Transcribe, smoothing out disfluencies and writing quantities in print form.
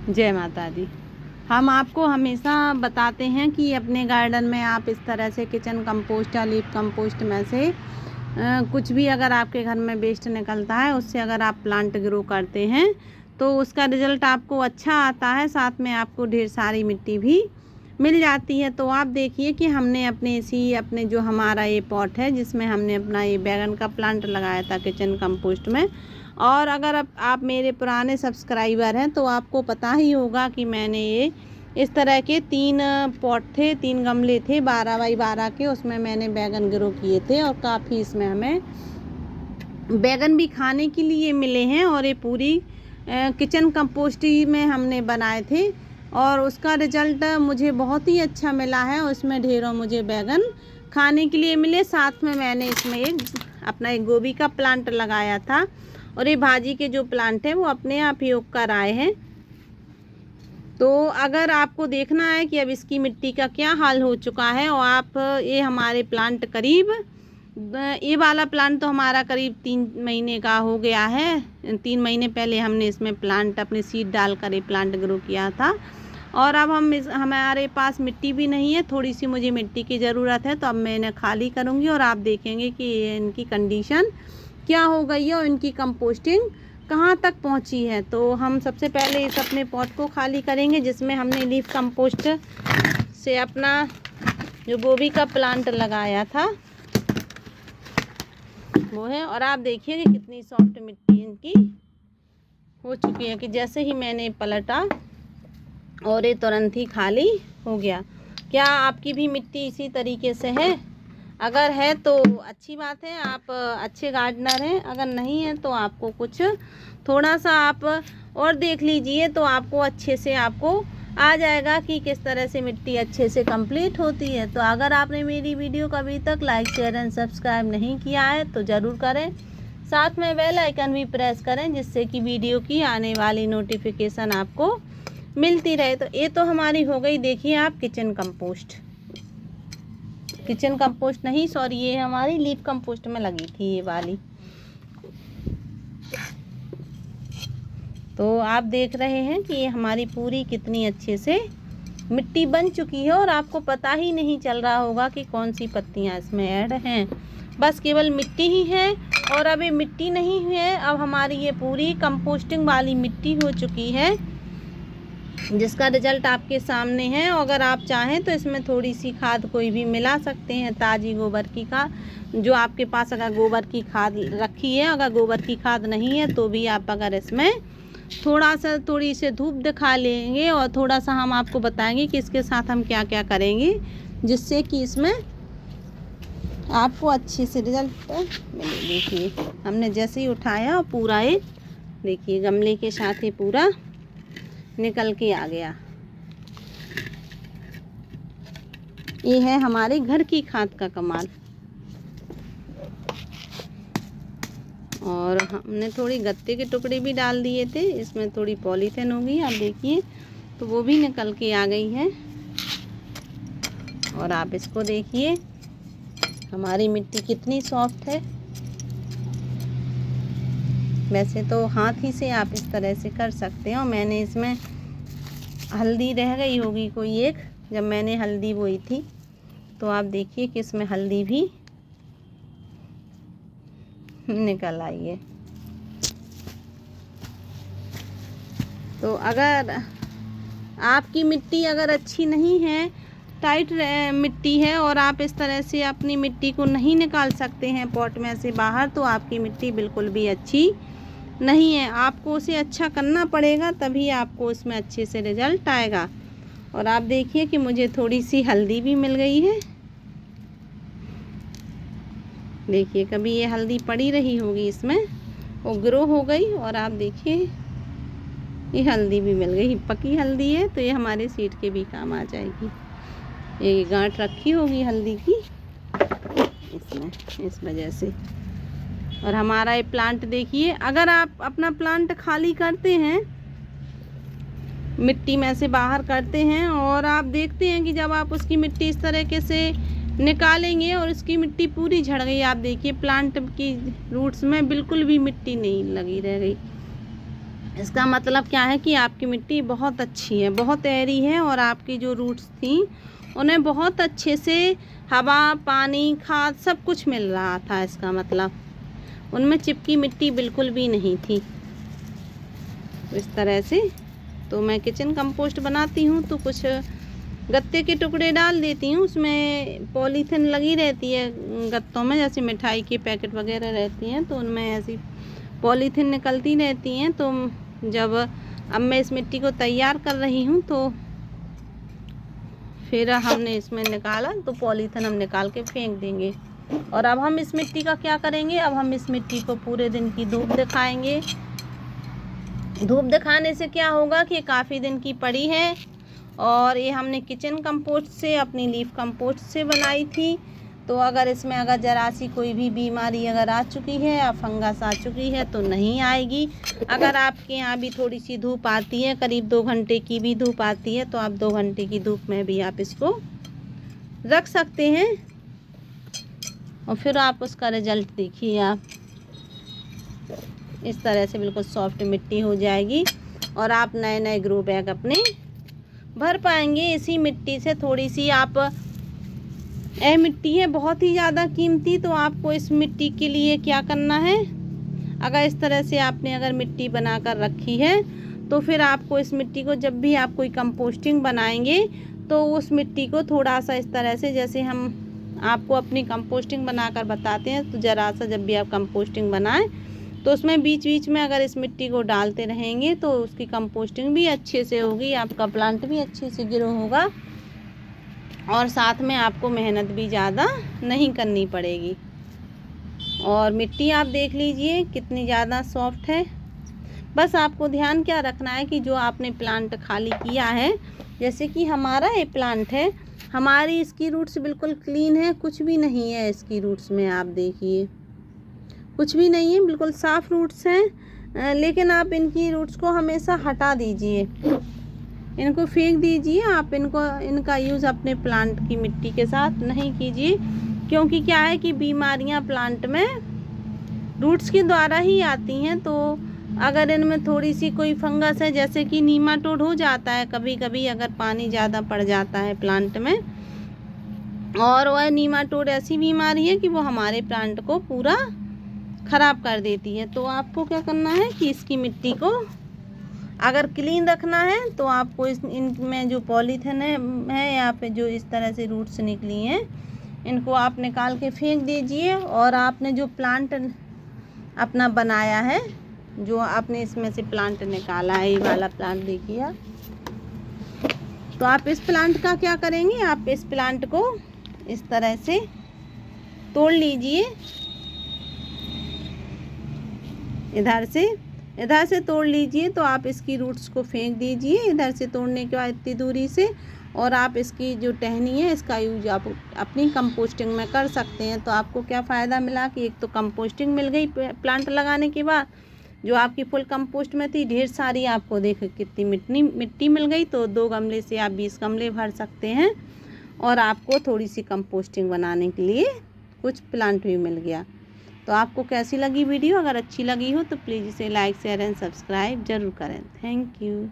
जय माता दी। हम आपको हमेशा बताते हैं कि अपने गार्डन में आप इस तरह से किचन कंपोस्ट या लीफ कंपोस्ट में से कुछ भी अगर आपके घर में वेस्ट निकलता है उससे अगर आप प्लांट ग्रो करते हैं तो उसका रिज़ल्ट आपको अच्छा आता है, साथ में आपको ढेर सारी मिट्टी भी मिल जाती है। तो आप देखिए कि हमने अपने जो हमारा ये पॉट है जिसमें हमने अपना ये बैगन का प्लांट लगाया था किचन कंपोस्ट में। और अगर आप मेरे पुराने सब्सक्राइबर हैं तो आपको पता ही होगा कि मैंने ये इस तरह के 3 पॉट थे, 3 गमले थे 12 बाई 12 के, उसमें मैंने बैगन ग्रो किए थे और काफ़ी इसमें हमें बैगन भी खाने के लिए मिले हैं। और ये पूरी किचन कंपोस्ट ही में हमने बनाए थे और उसका रिज़ल्ट मुझे बहुत ही अच्छा मिला है। उसमें ढेरों मुझे बैगन खाने के लिए मिले। साथ में मैंने इसमें एक गोभी का प्लांट लगाया था और ये भाजी के जो प्लांट हैं वो अपने आप ही उग कर आए हैं। तो अगर आपको देखना है कि अब इसकी मिट्टी का क्या हाल हो चुका है और आप ये हमारे प्लांट ये वाला प्लांट तो हमारा करीब 3 महीने का हो गया है। 3 महीने पहले हमने इसमें प्लांट अपने सीड डालकर ये प्लांट ग्रो किया था। और अब हमारे पास मिट्टी भी नहीं है, थोड़ी सी मुझे मिट्टी की ज़रूरत है। तो अब मैं इन्हें खाली करूँगी और आप देखेंगे कि इनकी कंडीशन क्या हो गई है और इनकी कंपोस्टिंग कहाँ तक पहुँची है। तो हम सबसे पहले इस अपने पॉट को खाली करेंगे जिसमें हमने लीफ कंपोस्ट से अपना जो गोभी का प्लांट लगाया था वो है। और आप देखिए कि कितनी सॉफ्ट मिट्टी इनकी हो चुकी है कि जैसे ही मैंने पलटा और ये तुरंत ही खाली हो गया। क्या आपकी भी मिट्टी इसी तरीके से है? अगर है तो अच्छी बात है, आप अच्छे गार्डनर हैं। अगर नहीं है तो आपको कुछ थोड़ा सा आप और देख लीजिए तो आपको अच्छे से आपको आ जाएगा कि किस तरह से मिट्टी अच्छे से कंप्लीट होती है। तो अगर आपने मेरी वीडियो को अभी तक लाइक शेयर एंड सब्सक्राइब नहीं किया है तो ज़रूर करें, साथ में बेल आइकन भी प्रेस करें जिससे कि वीडियो की आने वाली नोटिफिकेशन आपको मिलती रहे। तो ये तो हमारी हो गई, देखिए आप किचन कंपोस्ट नहीं, सॉरी, ये हमारी लीफ कंपोस्ट में लगी थी ये वाली। तो आप देख रहे हैं कि ये हमारी पूरी कितनी अच्छे से मिट्टी बन चुकी है और आपको पता ही नहीं चल रहा होगा कि कौन सी पत्तियां इसमें ऐड हैं। बस केवल मिट्टी ही है। और अब ये मिट्टी नहीं है, अब हमारी ये पूरी कंपोस्टिंग वाली मिट्टी हो चुकी है जिसका रिजल्ट आपके सामने है। अगर आप चाहें तो इसमें थोड़ी सी खाद कोई भी मिला सकते हैं, ताज़ी गोबर की खाद जो आपके पास अगर गोबर की खाद रखी है। अगर गोबर की खाद नहीं है तो भी आप अगर इसमें थोड़ी सी धूप दिखा लेंगे और थोड़ा सा हम आपको बताएंगे कि इसके साथ हम क्या क्या करेंगे जिससे कि इसमें आपको अच्छे से रिजल्ट मिले। देखिए हमने जैसे ही उठाया और पूरा ये देखिए गमले के साथ ही पूरा निकल के आ गया। ये है हमारे घर की खाद का कमाल। और हमने थोड़ी गत्ते के टुकड़े भी डाल दिए थे, इसमें थोड़ी पॉलीथिन होगी, आप देखिए तो वो भी निकल के आ गई है। और आप इसको देखिए हमारी मिट्टी कितनी सॉफ्ट है। वैसे तो हाथ ही से आप इस तरह से कर सकते हैं। और मैंने इसमें हल्दी रह गई होगी कोई एक, जब मैंने हल्दी बोई थी तो आप देखिए कि इसमें हल्दी भी निकल आई है। तो अगर आपकी मिट्टी अगर अच्छी नहीं है, टाइट मिट्टी है और आप इस तरह से अपनी मिट्टी को नहीं निकाल सकते हैं पॉट में से बाहर, तो आपकी मिट्टी बिल्कुल भी अच्छी नहीं है। आपको उसे अच्छा करना पड़ेगा तभी आपको उसमें अच्छे से रिजल्ट आएगा। और आप देखिए कि मुझे थोड़ी सी हल्दी भी मिल गई है। देखिए कभी ये हल्दी पड़ी रही होगी इसमें, वो ग्रो हो गई और आप देखिए ये हल्दी भी मिल गई। पकी हल्दी है तो ये हमारे सीड के भी काम आ जाएगी। ये गांठ रखी होगी हल्दी की इसमें, इस वजह से। और हमारा ये प्लांट देखिए, अगर आप अपना प्लांट खाली करते हैं मिट्टी में से बाहर करते हैं और आप देखते हैं कि जब आप उसकी मिट्टी इस तरीके से निकालेंगे और उसकी मिट्टी पूरी झड़ गई, आप देखिए प्लांट की रूट्स में बिल्कुल भी मिट्टी नहीं लगी रह गई। इसका मतलब क्या है कि आपकी मिट्टी बहुत अच्छी है, बहुत ऐरी है और आपकी जो रूट्स थी उन्हें बहुत अच्छे से हवा, पानी, खाद सब कुछ मिल रहा था। इसका मतलब उनमें चिपकी मिट्टी बिल्कुल भी नहीं थी। तो इस तरह से तो मैं किचन कंपोस्ट बनाती हूँ तो कुछ गत्ते के टुकड़े डाल देती हूँ, उसमें पॉलीथिन लगी रहती है गत्तों में, जैसे मिठाई के पैकेट वगैरह रहती हैं तो उनमें ऐसी पॉलीथिन निकलती रहती हैं। तो जब अब मैं इस मिट्टी को तैयार कर रही हूँ तो फिर हमने इसमें निकाला तो पॉलीथिन हम निकाल के फेंक देंगे। और अब हम इस मिट्टी का क्या करेंगे, अब हम इस मिट्टी को पूरे दिन की धूप दिखाएंगे। धूप दिखाने से क्या होगा कि काफ़ी दिन की पड़ी है और ये हमने किचन कंपोस्ट से, अपनी लीफ कंपोस्ट से बनाई थी। तो अगर इसमें अगर ज़रा सी कोई भी बीमारी अगर आ चुकी है या फंगस आ चुकी है तो नहीं आएगी। अगर आपके यहाँ भी थोड़ी सी धूप आती है, करीब 2 घंटे की भी धूप आती है, तो आप 2 घंटे की धूप में भी आप इसको रख सकते हैं और फिर आप उसका रिजल्ट देखिए। आप इस तरह से बिल्कुल सॉफ्ट मिट्टी हो जाएगी और आप नए नए ग्रो बैग अपने भर पाएंगे इसी मिट्टी से। थोड़ी सी आप मिट्टी है बहुत ही ज़्यादा कीमती, तो आपको इस मिट्टी के लिए क्या करना है, अगर इस तरह से आपने अगर मिट्टी बना कर रखी है तो फिर आपको इस मिट्टी को जब भी आप कोई कंपोस्टिंग बनाएंगे तो उस मिट्टी को थोड़ा सा इस तरह से, जैसे हम आपको अपनी कंपोस्टिंग बनाकर बताते हैं, तो ज़रा सा जब भी आप कंपोस्टिंग बनाएं तो उसमें बीच बीच में अगर इस मिट्टी को डालते रहेंगे तो उसकी कंपोस्टिंग भी अच्छे से होगी, आपका प्लांट भी अच्छे से ग्रो होगा और साथ में आपको मेहनत भी ज़्यादा नहीं करनी पड़ेगी। और मिट्टी आप देख लीजिए कितनी ज़्यादा सॉफ्ट है। बस आपको ध्यान क्या रखना है कि जो आपने प्लांट खाली किया है, जैसे कि हमारा ये प्लांट है, हमारी इसकी रूट्स बिल्कुल क्लीन है, कुछ भी नहीं है इसकी रूट्स में, आप देखिए कुछ भी नहीं है, बिल्कुल साफ़ रूट्स हैं। लेकिन आप इनकी रूट्स को हमेशा हटा दीजिए, इनको फेंक दीजिए। आप इनका यूज़ अपने प्लांट की मिट्टी के साथ नहीं कीजिए, क्योंकि क्या है कि बीमारियां प्लांट में रूट्स के द्वारा ही आती हैं। तो अगर इनमें थोड़ी सी कोई फंगस है, जैसे कि नीमाटोड हो जाता है कभी कभी अगर पानी ज़्यादा पड़ जाता है प्लांट में, और वह नीमाटोड ऐसी बीमारी है कि वो हमारे प्लांट को पूरा ख़राब कर देती है। तो आपको क्या करना है कि इसकी मिट्टी को अगर क्लीन रखना है तो आपको इनमें जो पॉलीथिन है यहाँ पे जो इस तरह से रूट्स निकली हैं, इनको आप निकाल के फेंक दीजिए। और आपने जो प्लांट अपना बनाया है, जो आपने इसमें से प्लांट निकाला है, ये वाला प्लांट देखिए आप, तो आप इस प्लांट का क्या करेंगे, आप इस प्लांट को इस तरह से तोड़ लीजिए, इधर से तोड़ लीजिए। तो आप इसकी रूट्स को फेंक दीजिए इधर से तोड़ने के बाद इतनी दूरी से, और आप इसकी जो टहनी है इसका यूज आप अपनी कंपोस्टिंग में कर सकते हैं। तो आपको क्या फ़ायदा मिला कि एक तो कंपोस्टिंग मिल गई प्लांट लगाने के बाद, जो आपकी फुल कंपोस्ट में थी ढेर सारी, आपको देख कितनी मिट्टी मिल गई। तो 2 गमले से आप 20 गमले भर सकते हैं और आपको थोड़ी सी कंपोस्टिंग बनाने के लिए कुछ प्लांट भी मिल गया। तो आपको कैसी लगी वीडियो, अगर अच्छी लगी हो तो प्लीज़ इसे लाइक, शेयर एंड सब्सक्राइब ज़रूर करें। Thank you.